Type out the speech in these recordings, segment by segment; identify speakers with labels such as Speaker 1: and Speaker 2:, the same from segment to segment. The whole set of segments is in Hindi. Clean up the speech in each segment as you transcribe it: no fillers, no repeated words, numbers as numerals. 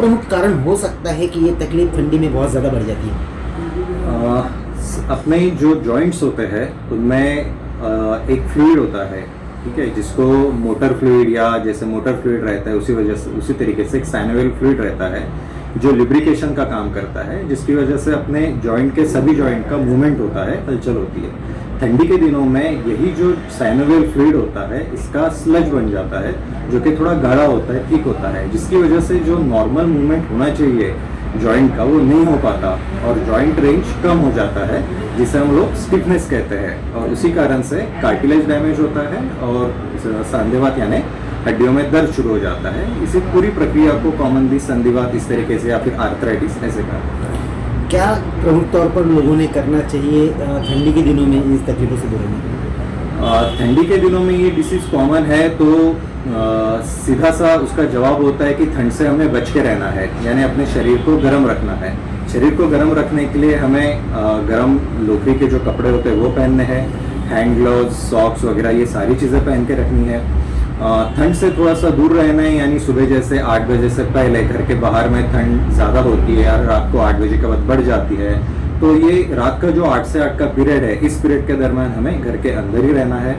Speaker 1: प्रमुख कारण हो सकता है कि ये तकलीफ ठंडी में बहुत ज़्यादा बढ़ जाती है?
Speaker 2: अपने जो जॉइंट्स होते हैं उनमें एक फ्लूइड होता है, ठीक है, जिसको मोटर फ्लूइड या जैसे मोटर फ्लूइड रहता है उसी वजह से उसी तरीके से एक साइनोवियल फ्लूइड रहता है जो लिब्रिकेशन का काम करता है, जिसकी वजह से अपने जॉइंट के सभी जॉइंट का मूवमेंट होता है, हलचल होती है। ठंडी के दिनों में यही जो साइनोवियल फ्लूइड होता है इसका स्लज बन जाता है जो कि थोड़ा गाढ़ा होता है, थिक होता है, जिसकी वजह से जो नॉर्मल मूवमेंट होना चाहिए जॉइंट का वो नहीं हो पाता और जॉइंट रेंज कम हो जाता है, जिसे हम लोग स्टिफनेस कहते हैं। और उसी कारण से कार्टिलेज डैमेज होता है और संधिवात यानी हड्डियों में दर्द शुरू हो जाता है। इसी पूरी प्रक्रिया को कॉमनली संधिवात इस तरीके से या फिर आर्थराइटिस ऐसे कहते हैं।
Speaker 1: क्या प्रमुख तौर पर लोगों ने करना चाहिए ठंडी के दिनों में इस तकलीफों से दूर रहने?
Speaker 2: ठंडी के दिनों में ये डिसीज कॉमन है तो सीधा सा उसका जवाब होता है कि ठंड से हमें बच के रहना है, यानी अपने शरीर को गर्म रखना है। शरीर को गर्म रखने के लिए हमें गर्म लोकरी के जो कपड़े होते हैं वो पहनने हैं, हैंड ग्लव्स, सॉक्स वगैरह ये सारी चीज़ें पहन के रखनी है। ठंड से थोड़ा सा दूर रहना है, यानी सुबह जैसे 8 बजे से पहले घर के बाहर में ठंड ज़्यादा होती है और रात को 8 बजे के बाद बढ़ जाती है, तो ये रात का जो 8 से 8 का पीरियड है इस पीरियड के दरमियान हमें घर के अंदर ही रहना है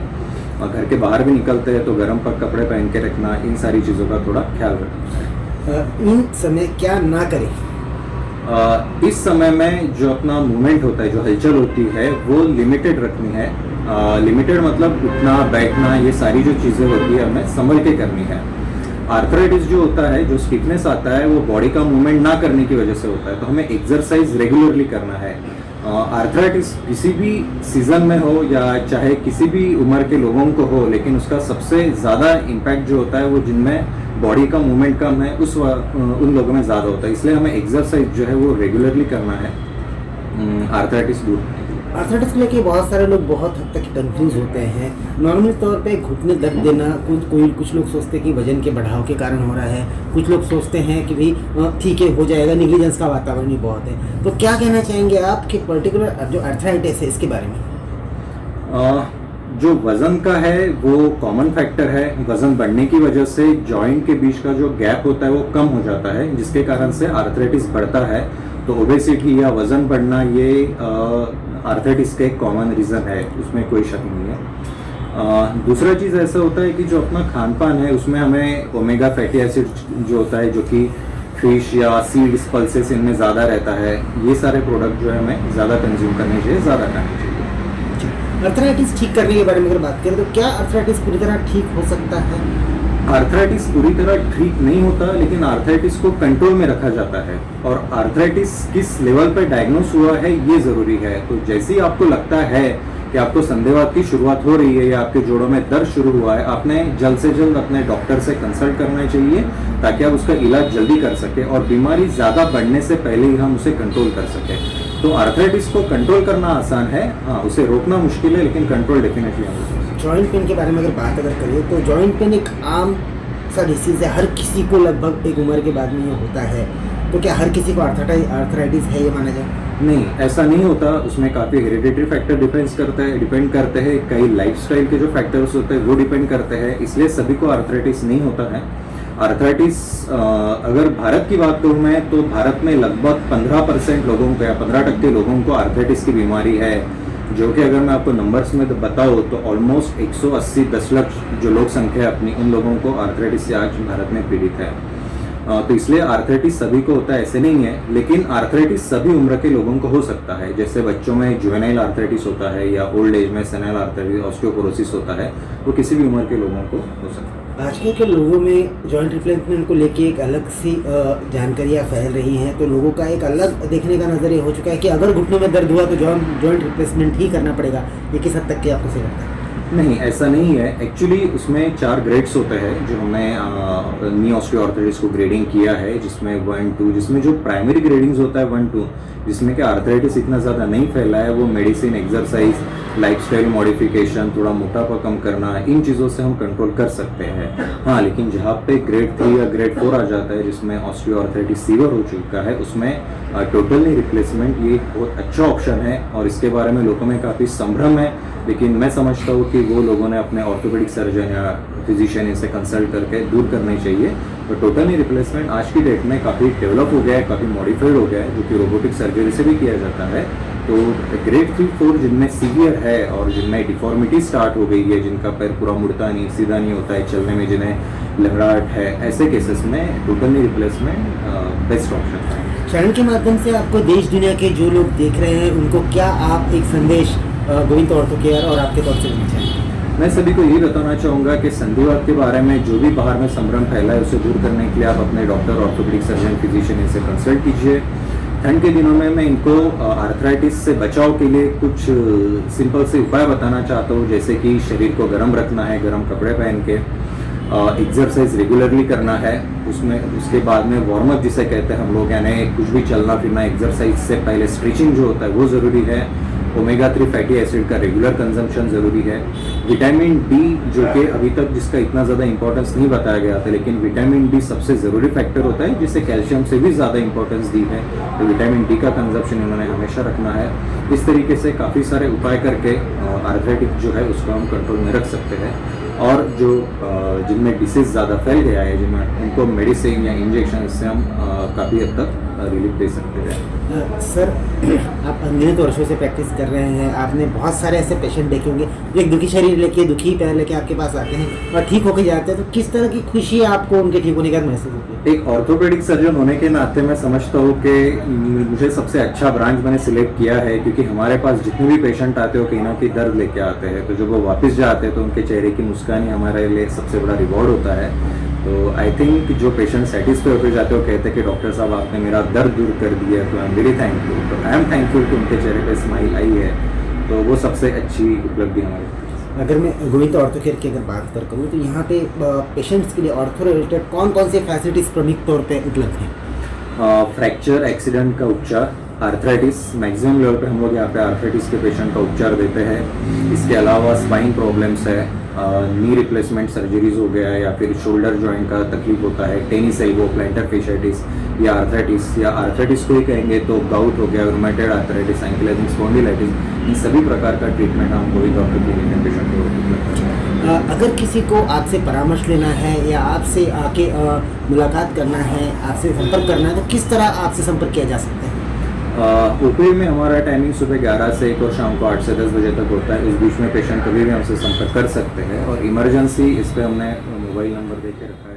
Speaker 2: और घर के बाहर भी निकलते हैं तो गर्म कपड़े पहन के रखना, इन सारी चीज़ों का थोड़ा ख्याल रखना है।
Speaker 1: इन समय क्या ना करें?
Speaker 2: इस समय में जो अपना मूवमेंट होता है, जो हलचल होती है वो लिमिटेड रखनी है। लिमिटेड मतलब उठना बैठना ये सारी जो चीज़ें होती है हमें संभल के करनी है। आर्थराइटिस जो होता है, जो स्टिफनेस आता है वो बॉडी का मूवमेंट ना करने की वजह से होता है, तो हमें एक्सरसाइज रेगुलरली करना है। आर्थराइटिस किसी भी सीजन में हो या चाहे किसी भी उम्र के लोगों को हो, लेकिन उसका सबसे ज़्यादा इम्पैक्ट जो होता है वो जिनमें बॉडी का मूवमेंट कम है उन लोगों में ज़्यादा होता है, इसलिए हमें एक्सरसाइज जो है वो रेगुलरली करना है आर्थराइटिस दूर।
Speaker 1: आर्थराइटिस को लेके बहुत सारे लोग बहुत हद तक कंफ्यूज होते हैं। नॉर्मल तौर पे घुटने दर्द देना कुछ लोग सोचते हैं कि वजन के बढ़ाव के कारण हो रहा है, कुछ लोग सोचते हैं कि भाई ठीक है हो जाएगा, निग्लिजेंस का वातावरण ही बहुत है। तो क्या कहना चाहेंगे आप कि पर्टिकुलर जो आर्थराइटिस है इसके बारे में?
Speaker 2: जो वजन का है वो कॉमन फैक्टर है। वजन बढ़ने की वजह से जॉइंट के बीच का जो गैप होता है वो कम हो जाता है, जिसके कारण से आर्थराइटिस बढ़ता है। तो ओबेसिटी या वजन बढ़ना ये आर्थराइटिस का एक कॉमन रीज़न है, उसमें कोई शक नहीं है। दूसरा चीज़ ऐसा होता है कि जो अपना खान पान है उसमें हमें ओमेगा फैटी एसिड जो होता है, जो कि फिश या सीड्स पल्सेस इनमें ज़्यादा रहता है, ये सारे प्रोडक्ट जो है हमें ज़्यादा कंज्यूम करने चाहिए, ज़्यादा खाने चाहिए।
Speaker 1: आर्थराइटिस ठीक करने के बारे में अगर बात करें तो क्या आर्थराइटिस पूरी तरह ठीक हो सकता है?
Speaker 2: आर्थराइटिस पूरी तरह ठीक नहीं होता, लेकिन आर्थराइटिस को कंट्रोल में रखा जाता है और आर्थराइटिस किस लेवल पर डायग्नोस हुआ है ये ज़रूरी है। तो जैसे ही आपको लगता है कि आपको संधिवात की शुरुआत हो रही है या आपके जोड़ों में दर्द शुरू हुआ है, आपने जल्द से जल्द अपने डॉक्टर से कंसल्ट करना चाहिए ताकि आप उसका इलाज जल्दी कर सकें और बीमारी ज़्यादा बढ़ने से पहले ही हम उसे कंट्रोल कर सकें। तो आर्थराइटिस को कंट्रोल करना आसान है, हाँ उसे रोकना मुश्किल है, लेकिन कंट्रोल डेफिनेटली हम।
Speaker 1: जॉइंट पेन के बारे में बात करें तो जॉइंट पेन एक आम सा डिसीज़ है, हर किसी को लगभग एक उम्र के बाद में ये होता है। तो क्या हर किसी को आर्थराइटिस है ये माना जाए?
Speaker 2: नहीं, ऐसा नहीं होता। उसमें काफ़ी हेरिडिटरी फैक्टर डिपेंड करते हैं, कई लाइफस्टाइल के जो फैक्टर्स होते हैं वो डिपेंड करते हैं, इसलिए सभी को आर्थराइटिस नहीं होता है। आर्थराइटिस अगर भारत की बात करूँ मैं तो भारत में लगभग 15% लोगों को या 15% लोगों को आर्थराइटिस की बीमारी है, जो कि अगर मैं आपको नंबर्स में बताऊँ तो ऑलमोस्ट 180 10 लाख जो लोक संख्या है अपनी, उन लोगों को आर्थराइटिस से आज भारत में पीड़ित है। तो इसलिए आर्थराइटिस सभी को होता है ऐसे नहीं है, लेकिन आर्थराइटिस सभी उम्र के लोगों को हो सकता है। जैसे बच्चों में जुवेनाइल आर्थराइटिस होता है या ओल्ड एज में सेनाइल आर्थराइटिस, ऑस्टियोपोरोसिस होता है, वो किसी भी उम्र के लोगों को हो सकता है।
Speaker 1: आजकल के लोगों में जॉइंट रिप्लेसमेंट को लेके एक अलग सी जानकारियाँ फैल रही हैं, तो लोगों का एक अलग देखने का नज़रिया हो चुका है कि अगर घुटनों में दर्द हुआ तो जॉइंट रिप्लेसमेंट ही करना पड़ेगा। ये किस हद तक के आपको सही लगता है?
Speaker 2: नहीं, ऐसा नहीं है। एक्चुअली उसमें 4 ग्रेड्स होते हैं जो हमने नी ऑस्टियोआर्थराइटिस को ग्रेडिंग किया है, जिसमें 1 2, जिसमें जो प्राइमरी ग्रेडिंग्स होता है 1 2, जिसमें कि आर्थराइटिस इतना ज़्यादा नहीं फैला है, वो मेडिसिन, एक्सरसाइज, लाइफस्टाइल मॉडिफिकेशन, थोड़ा मोटापा कम करना, इन चीज़ों से हम कंट्रोल कर सकते हैं। हाँ, लेकिन जहाँ पे ग्रेड 3 या ग्रेड 4 आ जाता है, जिसमें ऑस्टियोआर्थराइटिस सीवियर हो चुका है, उसमें टोटल नी रिप्लेसमेंट ये एक बहुत अच्छा ऑप्शन है और इसके बारे में लोगों में काफ़ी संभ्रम है। लेकिन मैं समझता हूँ कि वो लोगों ने अपने ऑर्थोपेडिक सर्जन या फिजिशियन इनसे कंसल्ट करके दूर करनी चाहिए। तो टोटल नी रिप्लेसमेंट आज की डेट में काफ़ी डेवलप हो गया है, काफ़ी मॉडिफाइड हो गया है, जो कि रोबोटिक सर्जरी से भी किया जाता है। तो ग्रेड 3-4 जिनमें सीवियर है और जिनमें डिफॉर्मिटी स्टार्ट हो गई है, जिनका पैर पूरा मुड़ता नहीं, सीधा नहीं होता है, चलने में जिन्हें लंगड़ाहट है, ऐसे केसेस में total knee replacement best option है।
Speaker 1: चैनल के माध्यम से आपको देश दुनिया के जो लोग देख रहे हैं उनको क्या आप एक संदेश गोविंद ऑर्थो केयर और आपके तौर से देना चाहेंगे?
Speaker 2: मैं सभी को यही बताना चाहूँगा कि संधिवात के बारे में जो भी बाहर में संभ्रम फैला है उसे दूर करने के लिए आप अपने डॉक्टर, ऑर्थोपेडिक सर्जन, फिजिशियन इनसे कंसल्ट कीजिए। ठंड के दिनों में मैं इनको आर्थराइटिस से बचाव के लिए कुछ सिंपल से उपाय बताना चाहता हूँ, जैसे कि शरीर को गर्म रखना है, गर्म कपड़े पहन के, एक्सरसाइज रेगुलरली करना है, उसमें उसके बाद में वार्म अप जिसे कहते हैं हम लोग, यानी कुछ भी चलना फिरना, एक्सरसाइज से पहले स्ट्रेचिंग जो होता है वो ज़रूरी है। ओमेगा 3 फैटी एसिड का रेगुलर कंजम्पशन ज़रूरी है। विटामिन डी जो कि अभी तक जिसका इतना ज़्यादा इंपॉर्टेंस नहीं बताया गया था, लेकिन विटामिन डी सबसे ज़रूरी फैक्टर होता है जिसे कैल्शियम से भी ज़्यादा इंपॉर्टेंस दी है। तो विटामिन डी का कंजम्पशन इन्होंने हमेशा रखना है। इस तरीके से काफ़ी सारे उपाय करके आर्थराइटिस जो है उसको हम कंट्रोल में रख सकते हैं। और जो जिनमें डिसीज ज़्यादा फैल गया है, जिनमें उनको मेडिसिन या इंजेक्शन से हम काफ़ी हद तक रिलीफ दे सकते हैं।
Speaker 1: सर, आप अनगिनत वर्षों से प्रैक्टिस कर रहे हैं, आपने बहुत सारे ऐसे पेशेंट देखे होंगे जो एक दुखी शरीर लेके, दुखी पैर लेके आपके पास आते हैं और ठीक होकर जाते हैं, तो किस तरह की खुशी आपको उनके ठीक होने का महसूस होती है?
Speaker 2: एक ऑर्थोपेडिक सर्जन होने के नाते मैं समझता हूँ कि मुझे सबसे अच्छा ब्रांच मैंने सिलेक्ट किया है, क्योंकि हमारे पास जितने भी पेशेंट आते हो कहीं ना कहीं दर्द लेके आते हैं, तो जब वो वापस जाते हैं तो उनके चेहरे की मुस्कान ही हमारे लिए सबसे बड़ा रिवॉर्ड होता है। तो आई थिंक जो पेशेंट सेटिस्फाई होकर जाते हो, कहते हैं कि डॉक्टर साहब आपने मेरा दर्द दूर कर दिया, तो आई एम वेरी थैंकफुल। तो आई एम थैंकफुल कि उनके चेहरे पे स्माइल आई है, तो वो सबसे अच्छी उपलब्धि हमारे पास।
Speaker 1: अगर मैं गोविंद ऑर्थो केयर की अगर बात करूँ तो यहाँ पे पेशेंट्स के लिए ऑर्थो रिलेटेड कौन कौन से फैसिलिटीज़ प्रमुख तौर पे उपलब्ध हैं?
Speaker 2: फ्रैक्चर, एक्सीडेंट का उपचार, आर्थराइटिस, मैक्सिमम लेवल पे हम लोग यहाँ पे आर्थराइटिस के पेशेंट का उपचार देते हैं। इसके अलावा स्पाइन प्रॉब्लम्स है, नी रिप्लेसमेंट सर्जरीज हो गया, या फिर शोल्डर जॉइंट का तकलीफ होता है, टेनिस एल्बो, प्लांटर फेशियाइटिस या आर्थराइटिस को ही कहेंगे तो गाउट हो गया, रूमेटॉइड आर्थराइटिस, एंकिलोजिंग स्पॉन्डिलाइटिस, इन सभी प्रकार का ट्रीटमेंट हम गोविंद ऑर्थो क्लिनिक में पेशेंट को उपलब्ध कराते हैं।
Speaker 1: अगर किसी को आपसे परामर्श लेना है या आपसे आके मुलाकात करना है, आपसे संपर्क करना है, तो किस तरह आपसे संपर्क किया जा सकता है?
Speaker 2: ओपीडी में हमारा टाइमिंग सुबह 11 से 1 और शाम को 8 से 10 बजे तक होता है। इस बीच में पेशेंट कभी भी हमसे संपर्क कर सकते हैं, और इमरजेंसी इस पर हमने मोबाइल नंबर दे के रखा है।